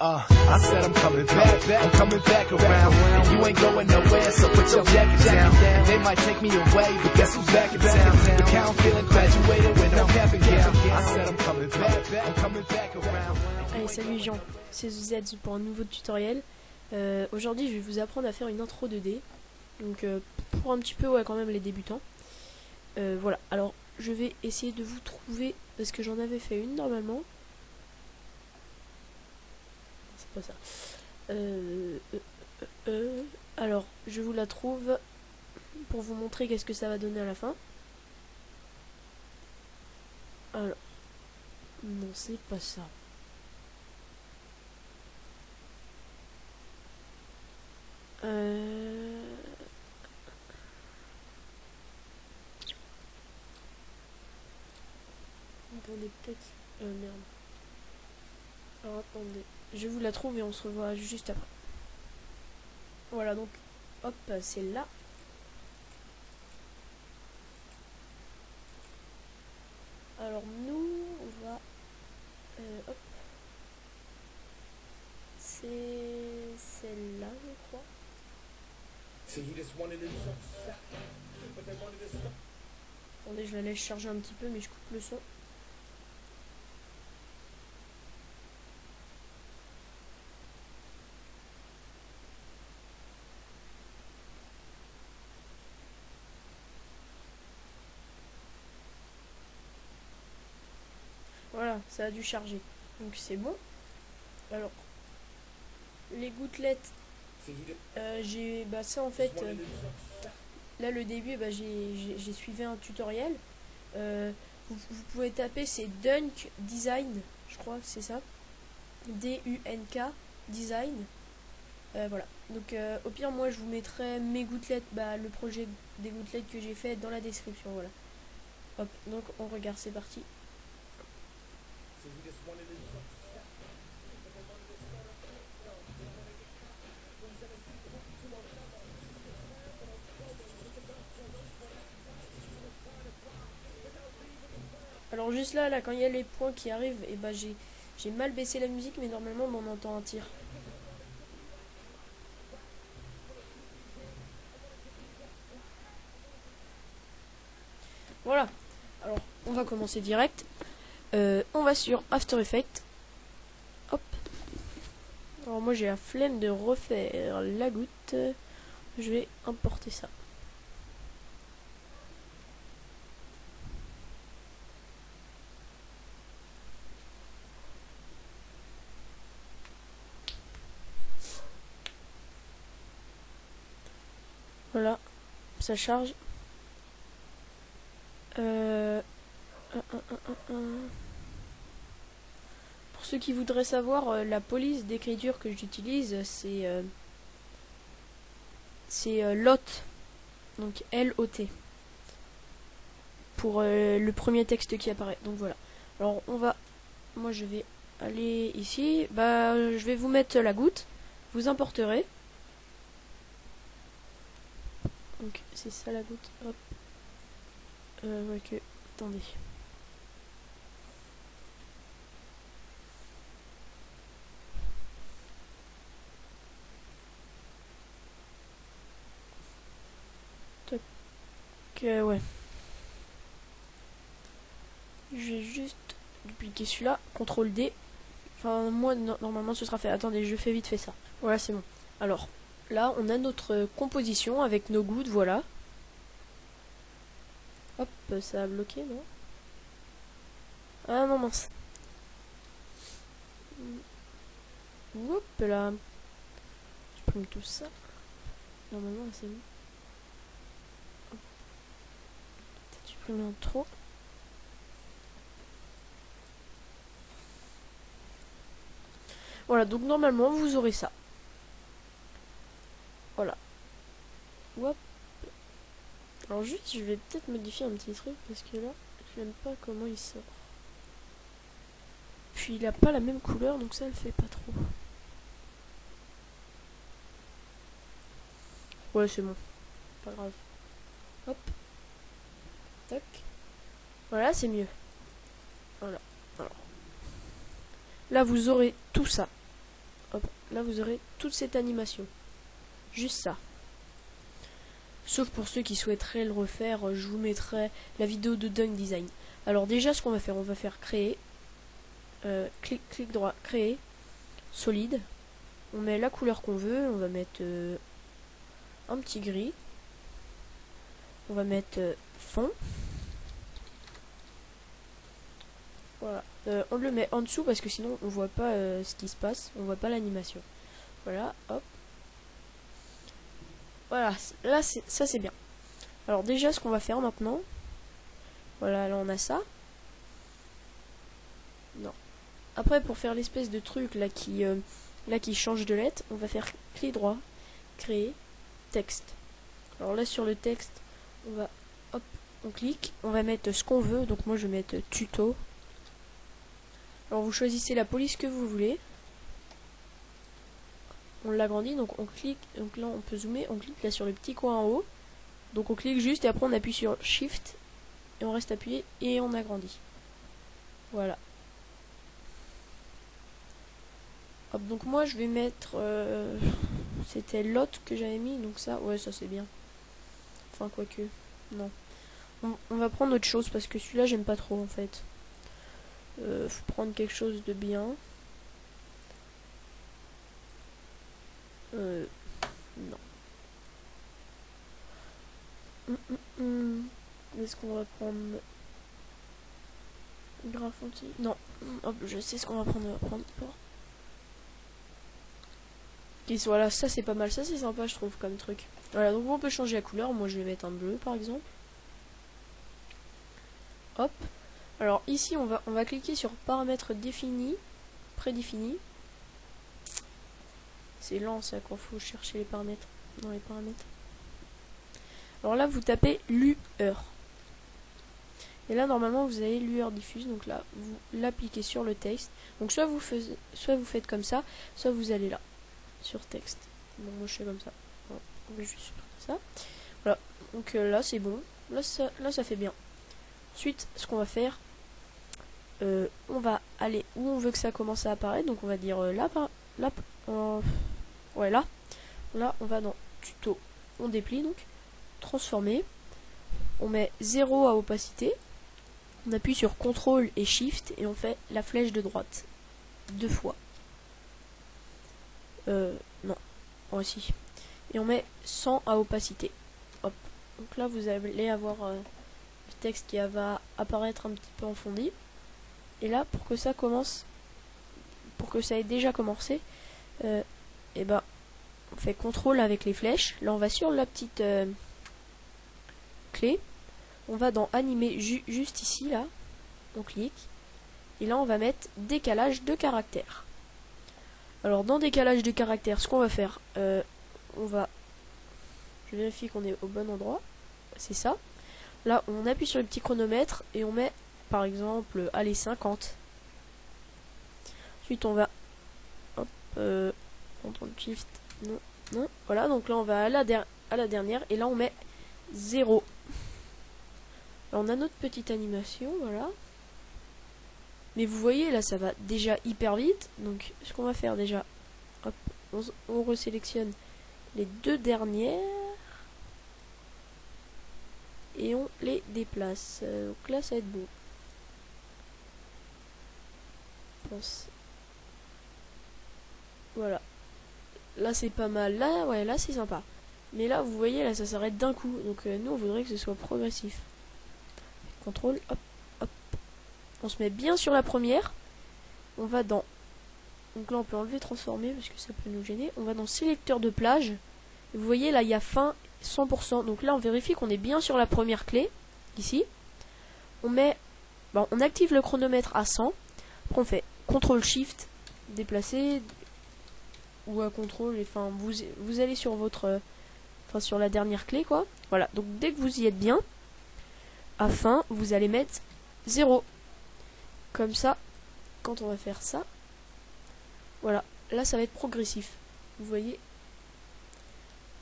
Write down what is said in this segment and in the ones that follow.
I said I'm coming back around. And you ain't going nowhere, so put your jacket down. They might take me away, but guess who's back in town? Look how I'm feeling, graduated with no cap and gown. I said I'm coming back around. Allez, salut Jean, c'est ZZ pour un nouveau tutoriel. Aujourd'hui, je vais vous apprendre à faire une intro 2D. Donc, pour un petit peu, ouais, quand même, les débutants. Voilà, alors, je vais essayer de vous trouver, parce que j'en avais fait une normalement. C'est pas ça. Alors, je vous la trouve pour vous montrer qu'est-ce que ça va donner à la fin. Alors, non, c'est pas ça. Attendez, peut-être... merde. Alors, attendez. Je vous la trouve et on se revoit juste après. Voilà, donc, hop, c'est là. Alors, nous, on va... hop. C'est celle-là, je crois. Attendez, je la laisse charger un petit peu, mais je coupe le son. Voilà, ça a dû charger. Donc c'est bon. Alors, les gouttelettes, j'ai... Bah ça en fait, là le début, bah, j'ai suivi un tutoriel. Vous pouvez taper, c'est Dunk Design, je crois que c'est ça. D-U-N-K Design. Voilà. Donc au pire, moi je vous mettrai mes gouttelettes, bah, le projet des gouttelettes que j'ai fait dans la description. Voilà. Hop, donc on regarde, c'est parti. Alors juste là, quand il y a les points qui arrivent, et bah j'ai mal baissé la musique, mais normalement on entend un tir. Voilà. Alors on va commencer direct. On va sur After Effects. Hop. Alors moi j'ai la flemme de refaire la goutte. Je vais importer ça. Voilà, ça charge. Pour ceux qui voudraient savoir, la police d'écriture que j'utilise, c'est LOT, donc L-O-T, pour le premier texte qui apparaît. Donc voilà. Alors moi je vais aller ici. Bah, je vais vous mettre la goutte. Vous importerez. Donc c'est ça la goutte. Hop. Ouais que. Attendez. Tac. Ouais. Je vais juste dupliquer celui-là. CTRL D. Enfin, moi, normalement, ce sera fait. Attendez, je fais vite fait ça. Voilà, c'est bon. Alors, là, on a notre composition avec nos gouttes, voilà. Hop, ça a bloqué, non? Ah non, mince. Hop là. Je prime tout ça. Normalement, c'est bon. Peut-être supprimer un trop. Voilà, donc normalement, vous aurez ça. Voilà. Hop. Alors juste, je vais peut-être modifier un petit truc, parce que là, j'aime pas comment il sort. Puis il a pas la même couleur, donc ça le fait pas trop. Ouais, c'est bon. Pas grave. Hop. Tac. Voilà, c'est mieux. Voilà. Alors. Là, vous aurez tout ça. là vous aurez toute cette animation. Juste ça. Sauf pour ceux qui souhaiteraient le refaire, je vous mettrai la vidéo de Dunk Design. Alors déjà ce qu'on va faire créer. Clic droit, créer, solide. On met la couleur qu'on veut, on va mettre un petit gris. On va mettre fond. Voilà. On le met en dessous parce que sinon on voit pas ce qui se passe, on voit pas l'animation. Voilà, hop. Voilà, là ça c'est bien. Alors déjà ce qu'on va faire maintenant. Voilà, là on a ça. Non. Après pour faire l'espèce de truc là qui change de lettre, on va faire clic droit, créer, texte. Alors là sur le texte, on va hop, on clique, on va mettre ce qu'on veut. Donc moi je vais mettre tuto. Alors vous choisissez la police que vous voulez. On l'agrandit, donc on clique, donc là on peut zoomer, on clique là sur le petit coin en haut. Donc on clique juste et après on appuie sur Shift et on reste appuyé et on agrandit. Voilà. Hop, donc moi je vais mettre c'était l'autre que j'avais mis, donc ça, ouais ça c'est bien. Enfin quoique, non. On va prendre autre chose parce que celui-là j'aime pas trop en fait. Faut prendre quelque chose de bien. Non. Est-ce qu'on va prendre Graffonti? Non. Hop, je sais ce qu'on va prendre. On va prendre pour. Et voilà, ça c'est pas mal, ça c'est sympa je trouve comme truc. Voilà, donc on peut changer la couleur. Moi je vais mettre un bleu par exemple. Hop. Alors ici on va cliquer sur paramètres définis, prédéfinis. C'est lent ça quand faut chercher les paramètres dans les paramètres. Alors là vous tapez lueur. Et là normalement vous avez lueur diffuse, donc là vous l'appliquez sur le texte. Donc soit vous faites comme ça, soit vous allez là sur texte. Bon moi je fais comme ça. Bon, on va juste faire ça. Voilà. Donc là c'est bon. Là ça fait bien. Ensuite ce qu'on va faire, on va aller où on veut que ça commence à apparaître. Donc on va dire là ouais là on va dans tuto, on déplie donc transformer, on met 0 à opacité, on appuie sur CTRL et SHIFT et on fait la flèche de droite 2 fois. Non, voici. Et on met 100 à opacité. Hop. Donc là vous allez avoir le texte qui va apparaître un petit peu enfondi. Et là pour que ça commence, pour que ça ait déjà commencé, et ben on fait CTRL avec les flèches. Là on va sur la petite clé, on va dans animer juste ici là, on clique et là on va mettre décalage de caractères. Alors dans décalage de caractères, ce qu'on va faire, je vérifie qu'on est au bon endroit, c'est ça. Là on appuie sur le petit chronomètre et on met par exemple allez 50. Ensuite on va hop, CTRL SHIFT, non, voilà, donc là on va à la dernière et là on met 0. Alors on a notre petite animation, voilà. Mais vous voyez là ça va déjà hyper vite. Donc ce qu'on va faire déjà, hop, on resélectionne les deux dernières et on les déplace. Donc là ça va être beau. Pense. Voilà. Là c'est pas mal. Là ouais, là c'est sympa. Mais là vous voyez là ça s'arrête d'un coup. Donc nous on voudrait que ce soit progressif. CTRL, hop, hop. On se met bien sur la première. On va dans, donc là on peut enlever transformer parce que ça peut nous gêner. On va dans sélecteur de plage. Et vous voyez là il y a fin 100%. Donc là on vérifie qu'on est bien sur la première clé. Ici. On met, on active le chronomètre à 100. Après on fait CTRL SHIFT, déplacer, ou à CTRL, enfin vous allez sur votre, sur la dernière clé quoi. Voilà, donc dès que vous y êtes bien, à fin vous allez mettre 0. Comme ça, quand on va faire ça, voilà, là ça va être progressif. Vous voyez,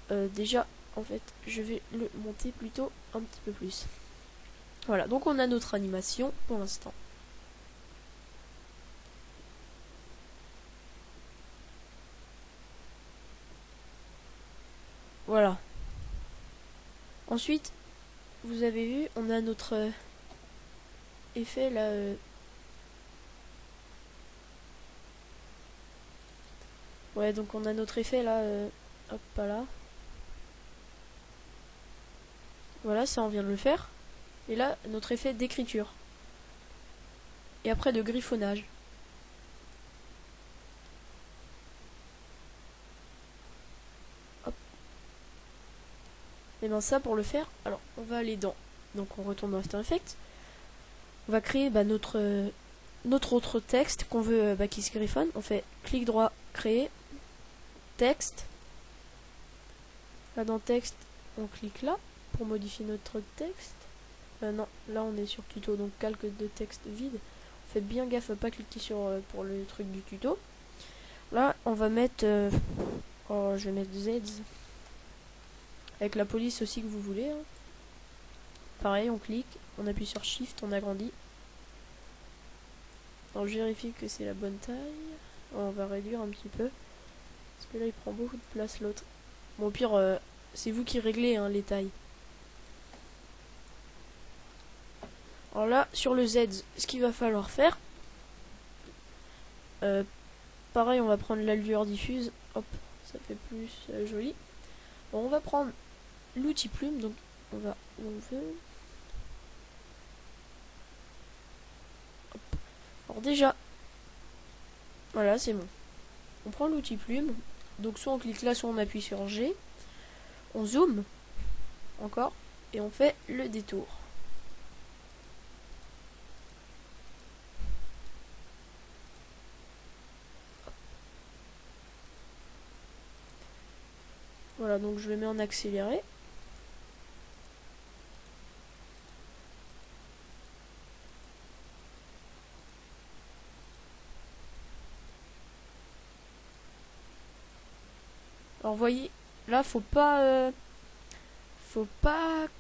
déjà en fait je vais le monter plutôt un petit peu plus. Voilà, donc on a notre animation pour l'instant. Ensuite, vous avez vu, on a notre effet là. Ouais, donc on a notre effet là. Hop, pas là. Voilà, ça on vient de le faire. Et là, notre effet d'écriture. Et après de griffonnage. Hop. Et bien ça, pour le faire, alors on va aller dans... Donc on retourne dans After Effects. On va créer notre autre texte qu'on veut qui se griffonne. On fait clic droit, créer, texte. Là dans texte, on clique là pour modifier notre texte. Non, là on est sur tuto, donc calque de texte vide. Faites bien gaffe à pas cliquer sur pour le truc du tuto. Là on va mettre oh, je vais mettre Z avec la police aussi que vous voulez hein. Pareil, on clique, on appuie sur Shift, on agrandit. Alors je vérifie que c'est la bonne taille. On va réduire un petit peu parce que là il prend beaucoup de place l'autre. Bon, au pire c'est vous qui réglez hein, les tailles. Alors là, sur le Z, ce qu'il va falloir faire, pareil, on va prendre la lueur diffuse, hop, ça fait plus joli. Bon, on va prendre l'outil plume, donc on va où on veut. Hop. Alors déjà, voilà, c'est bon. On prend l'outil plume, donc soit on clique là, soit on appuie sur G, on zoome, encore, et on fait le détour. Voilà, donc je le mets en accéléré. Alors vous voyez, là faut pas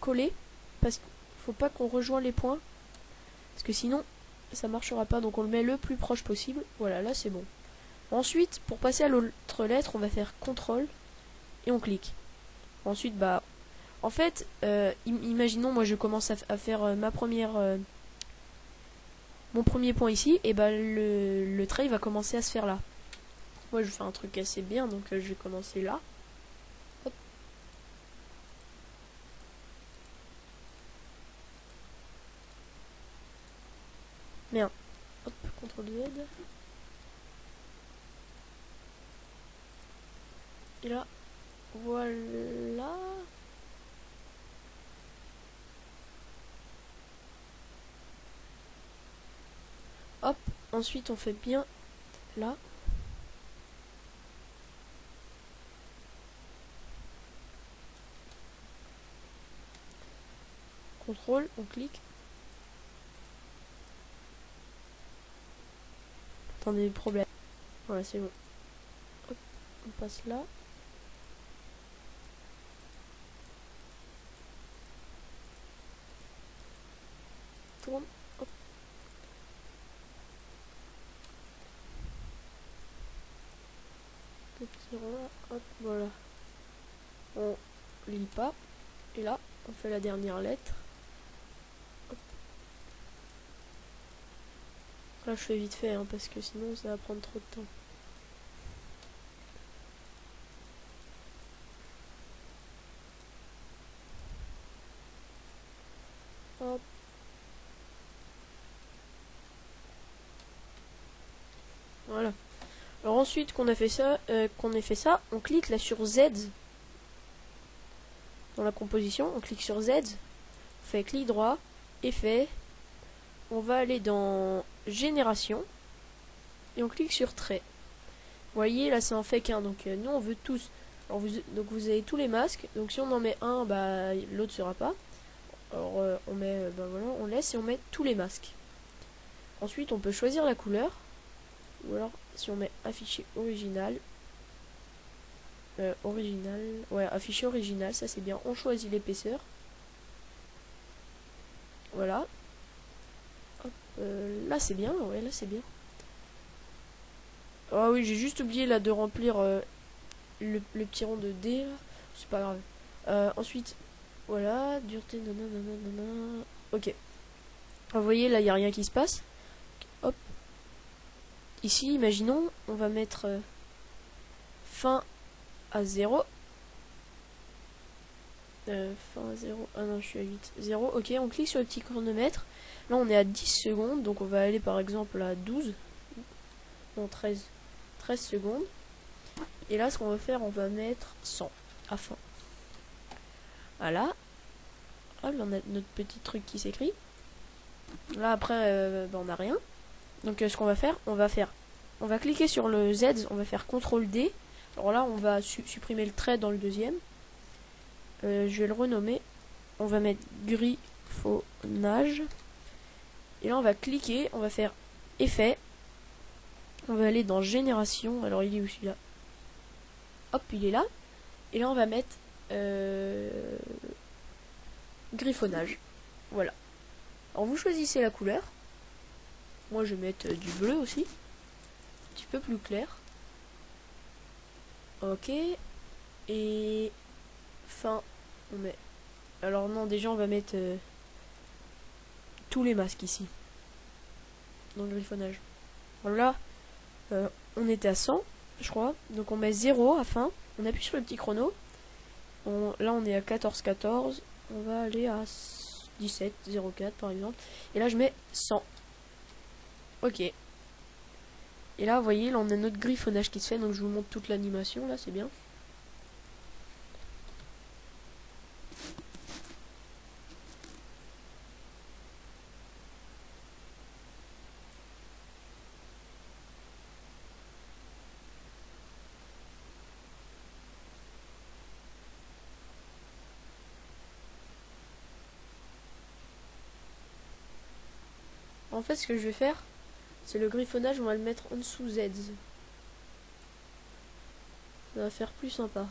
coller, parce qu'il faut pas qu'on rejoigne les points, parce que sinon ça marchera pas. Donc on le met le plus proche possible. Voilà, là c'est bon. Ensuite, pour passer à l'autre lettre, on va faire CTRL et on clique. Ensuite, en fait, imaginons, moi je commence à faire mon premier point ici, et le trait va commencer à se faire là. Moi je fais un truc assez bien, donc je vais commencer là. Hop. Merde. Hop, CTRL Z. Et là, voilà. Hop, ensuite on fait bien là. CTRL, on clique. Attendez, problème. Voilà, c'est bon. Hop, on passe là. Tourne. Hop. Le petit rond là. Hop, voilà. On lit pas. Et là, on fait la dernière lettre. Hop. Là, je fais vite fait, hein, parce que sinon, ça va prendre trop de temps. Hop. Voilà. Alors ensuite qu'on ait fait ça, on clique là sur Z. Dans la composition, on clique sur Z. On fait clic droit, effet. On va aller dans génération. Et on clique sur trait. Vous voyez, là ça en fait qu'un. Donc nous on veut tous. Alors, donc vous avez tous les masques. Donc si on en met un, l'autre sera pas. Alors on met, voilà, on laisse et on met tous les masques. Ensuite on peut choisir la couleur. Ou alors si on met afficher original. Ouais, afficher original, ça c'est bien. On choisit l'épaisseur. Voilà. Hop, là c'est bien, ouais, là c'est bien. Ah oui, j'ai juste oublié là de remplir le petit rond de D. C'est pas grave. Ensuite, Voilà, dureté, nanana. Ok. Vous voyez, là, il n'y a rien qui se passe. Hop. Ici, imaginons, on va mettre fin à 0. Fin à 0. Ah non, je suis à 8. 0. Ok, on clique sur le petit chronomètre. Là, on est à 10 secondes. Donc, on va aller par exemple à 12. Non, 13. 13 secondes. Et là, ce qu'on va faire, on va mettre 100 à fin. Voilà. Hop, on a notre petit truc qui s'écrit. Là, après, on n'a rien. Donc, ce qu'on va faire, on va cliquer sur le Z, on va faire CTRL D. Alors là, on va supprimer le trait dans le deuxième. Je vais le renommer. On va mettre griffonnage. Et là, on va cliquer, on va faire effet. On va aller dans génération. Alors, il est où celui-là? Hop, il est là. Et là, on va mettre griffonnage. Voilà. Alors, vous choisissez la couleur. Moi, je vais mettre du bleu aussi. Un petit peu plus clair. Ok. Et fin, on met. Alors non, déjà on va mettre tous les masques ici. Dans le griffonnage. Alors là, on était à 100, je crois. Donc on met 0 à fin. On appuie sur le petit chrono. Là on est à 14,14. On va aller à 17,04 par exemple. Et là je mets 100. Ok. Et là vous voyez, là on a notre griffonnage qui se fait. Donc je vous montre toute l'animation là, c'est bien. En fait, ce que je vais faire, c'est le griffonnage, on va le mettre en dessous Z. Ça va faire plus sympa.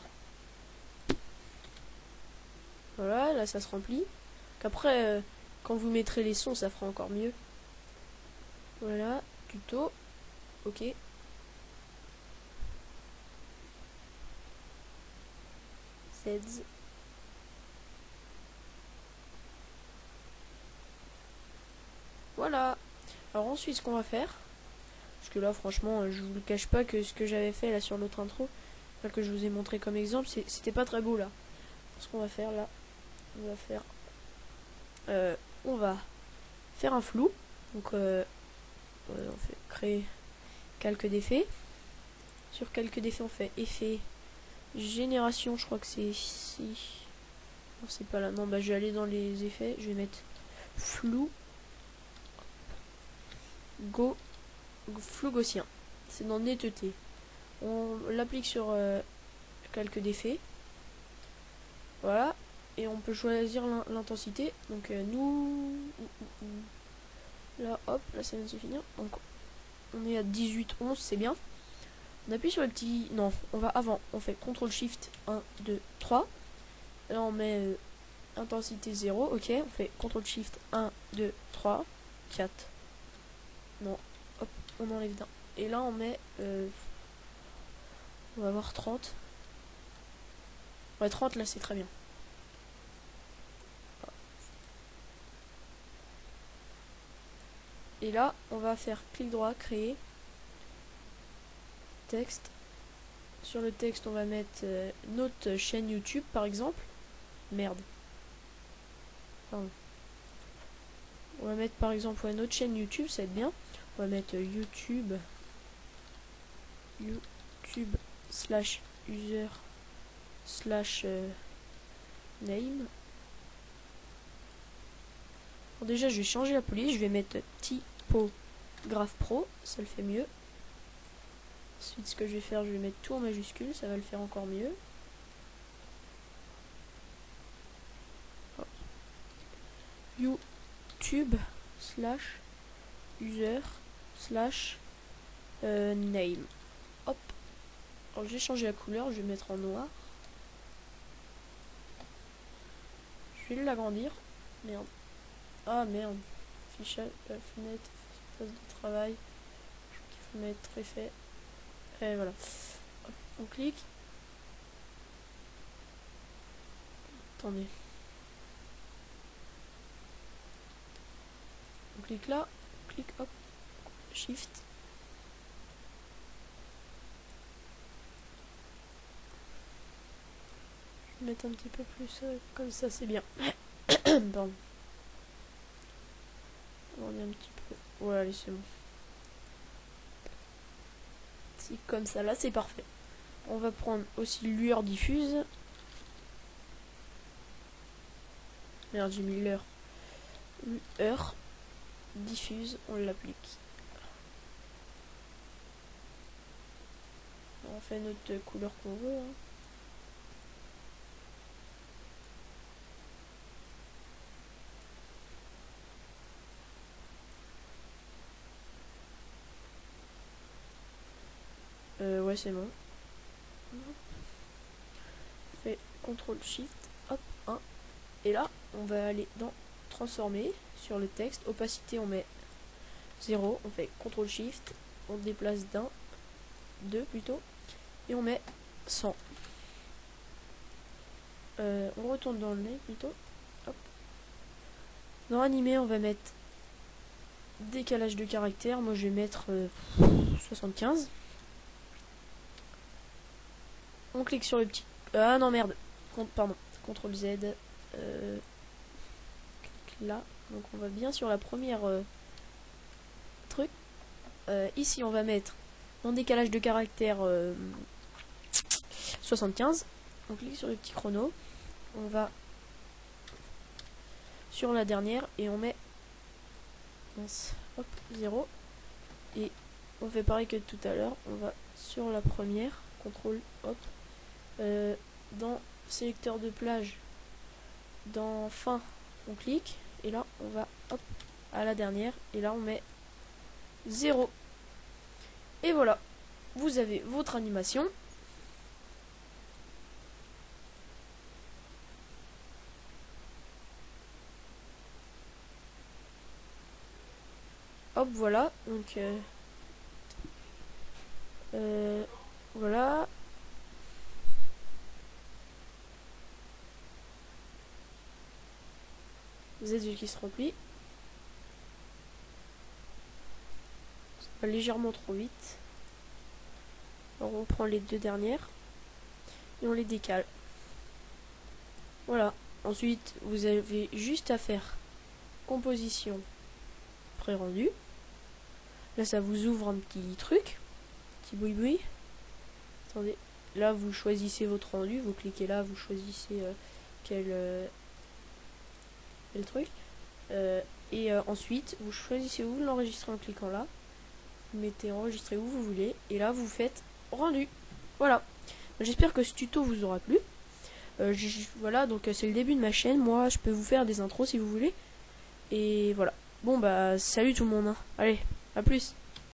Voilà, là ça se remplit. Qu'après, quand vous mettrez les sons, ça fera encore mieux. Voilà, tuto. Ok. Z. Voilà. Alors ensuite, ce qu'on va faire, parce que là, franchement, je vous le cache pas que ce que j'avais fait là sur l'autre intro, que je vous ai montré comme exemple, c'était pas très beau là. Ce qu'on va faire là, on va faire un flou. Donc, on fait créer calque d'effet. Sur calque d'effet, on fait effet génération. Je crois que c'est ici. Non, c'est pas là. Non, bah je vais aller dans les effets. Je vais mettre flou. Flou gaussien. C'est dans netteté. On l'applique sur calque d'effet. Voilà. Et on peut choisir l'intensité. Donc nous... Là, hop, là ça vient de se finir. Donc on est à 18,11, c'est bien. On appuie sur le petit... Non, on va avant. On fait CTRL SHIFT 1, 2, 3. Là on met intensité 0. Ok, on fait CTRL SHIFT 1, 2, 3, 4. Non, hop, on enlève d'un. Et là on met... on va avoir 30. Ouais, 30 là c'est très bien. Et là, on va faire clic droit, créer, texte. Sur le texte, on va mettre notre chaîne YouTube, par exemple. Merde. Pardon. On va mettre, par exemple, notre chaîne YouTube, ça va être bien. On va mettre YouTube /user /name. Bon, déjà, je vais changer la police. Je vais mettre Typographe Pro, ça le fait mieux. Ensuite, ce que je vais faire, je vais mettre tout en majuscule, ça va le faire encore mieux. Hop. YouTube /user /name. Hop. Alors, j'ai changé la couleur, je vais mettre en noir. Je vais l'agrandir. Merde. Ah merde. Fichier, fenêtre, espace de travail. Je crois qu'il faut mettre effet. Et voilà. On clique. Attendez. clique là, clique, hop, shift. Je vais mettre un petit peu plus comme ça, c'est bien. Pardon. On est un petit peu. Voilà, allez, c'est bon. Si, comme ça, là, c'est parfait. On va prendre aussi lueur diffuse. Merde, j'ai mis l'heure. Lueur diffuse, on l'applique. On fait notre couleur qu'on veut. Hein. Ouais, c'est bon. On fait CTRL SHIFT, hop, 1. Et là, on va aller dans transformer sur le texte. Opacité, on met 0. On fait CTRL SHIFT, on déplace d'un, 2 plutôt. Et on met 100. On retourne dans le nez plutôt. Hop. Dans animé, on va mettre décalage de caractère. Moi, je vais mettre 75. On clique sur le petit... Ah non, merde. Pardon. CTRL Z. Clique là. Donc, on va bien sur la première truc. Ici, on va mettre dans décalage de caractère 75. On clique sur le petit chrono. On va sur la dernière et on met hop, 0. Et on fait pareil que tout à l'heure. On va sur la première. CTRL, hop. Dans sélecteur de plage, dans fin, on clique. Et là, on va hop à la dernière. Et là, on met 0. Et voilà. Vous avez votre animation. Hop, voilà. Donc, voilà. Z qui se remplit. Ça va légèrement trop vite. Alors, on prend les deux dernières. Et on les décale. Voilà. Ensuite, vous avez juste à faire composition pré-rendu. Là, ça vous ouvre un petit truc. Petit boui-boui. Attendez. Là, vous choisissez votre rendu. Vous cliquez là, vous choisissez quel truc. Et ensuite, vous choisissez où vous l'enregistrez en cliquant là. Vous mettez enregistrer où vous voulez. Et là, vous faites rendu. Voilà. J'espère que ce tuto vous aura plu. Voilà, donc c'est le début de ma chaîne. Moi, je peux vous faire des intros si vous voulez. Et voilà. Bon, bah, salut tout le monde. Hein. Allez, à plus.